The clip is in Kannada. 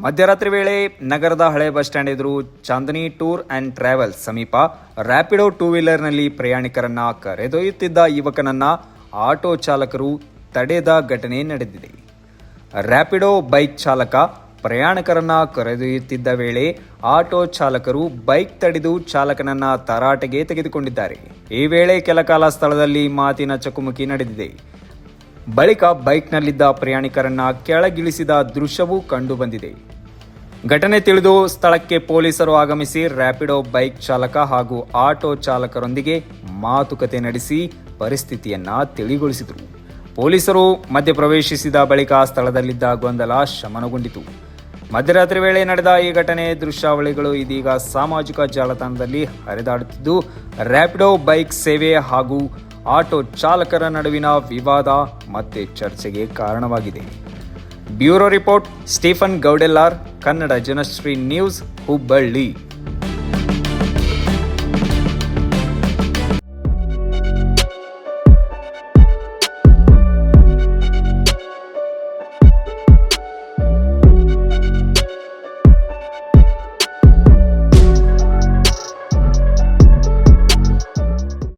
ಮಧ್ಯರಾತ್ರಿ ವೇಳೆ ನಗರದ ಹಳೆ ಬಸ್ ಸ್ಟ್ಯಾಂಡ್ ಎದುರು ಚಾಂದನಿ ಟೂರ್ ಅಂಡ್ ಟ್ರಾವೆಲ್ಸ್ ಸಮೀಪ ರ್ಯಾಪಿಡೋ ಟೂ ವೀಲರ್ನಲ್ಲಿ ಪ್ರಯಾಣಿಕರನ್ನ ಕರೆದೊಯ್ಯುತ್ತಿದ್ದ ಯುವಕನನ್ನ ಆಟೋ ಚಾಲಕರು ತಡೆದ ಘಟನೆ ನಡೆದಿದೆ. ರ್ಯಾಪಿಡೋ ಬೈಕ್ ಚಾಲಕ ಪ್ರಯಾಣಿಕರನ್ನ ಕರೆದೊಯ್ಯುತ್ತಿದ್ದ ವೇಳೆ ಆಟೋ ಚಾಲಕರು ಬೈಕ್ ತಡೆದು ಚಾಲಕನನ್ನ ತರಾಟೆಗೆ ತೆಗೆದುಕೊಂಡಿದ್ದಾರೆ. ಈ ವೇಳೆ ಕೆಲಕಾಲ ಸ್ಥಳದಲ್ಲಿ ಮಾತಿನ ಚಕಮಕಿ ನಡೆದಿದೆ. ಬಳಿಕ ಬೈಕ್ನಲ್ಲಿದ್ದ ಪ್ರಯಾಣಿಕರನ್ನ ಕೆಳಗಿಳಿಸಿದ ದೃಶ್ಯವೂ ಕಂಡುಬಂದಿದೆ. ಘಟನೆ ತಿಳಿದು ಸ್ಥಳಕ್ಕೆ ಪೊಲೀಸರು ಆಗಮಿಸಿ ರ್ಯಾಪಿಡೋ ಬೈಕ್ ಚಾಲಕ ಹಾಗೂ ಆಟೋ ಚಾಲಕರೊಂದಿಗೆ ಮಾತುಕತೆ ನಡೆಸಿ ಪರಿಸ್ಥಿತಿಯನ್ನ ತಿಳಿಗೊಳಿಸಿದರು. ಪೊಲೀಸರು ಮಧ್ಯಪ್ರವೇಶಿಸಿದ ಬಳಿಕ ಸ್ಥಳದಲ್ಲಿದ್ದ ಗೊಂದಲ ಶಮನಗೊಂಡಿತು. ಮಧ್ಯರಾತ್ರಿ ವೇಳೆ ನಡೆದ ಈ ಘಟನೆ ದೃಶ್ಯಾವಳಿಗಳು ಇದೀಗ ಸಾಮಾಜಿಕ ಜಾಲತಾಣದಲ್ಲಿ ಹರಿದಾಡುತ್ತಿದ್ದು, ರ್ಯಾಪಿಡೋ ಬೈಕ್ ಸೇವೆ ಹಾಗೂ ಆಟೋ ಚಾಲಕರ ನಡುವಿನ ವಿವಾದ ಮತ್ತೆ ಚರ್ಚೆಗೆ ಕಾರಣವಾಗಿದೆ. Bureau report, Stephen Gowdellar, Kannada Janashri news, Hubballi.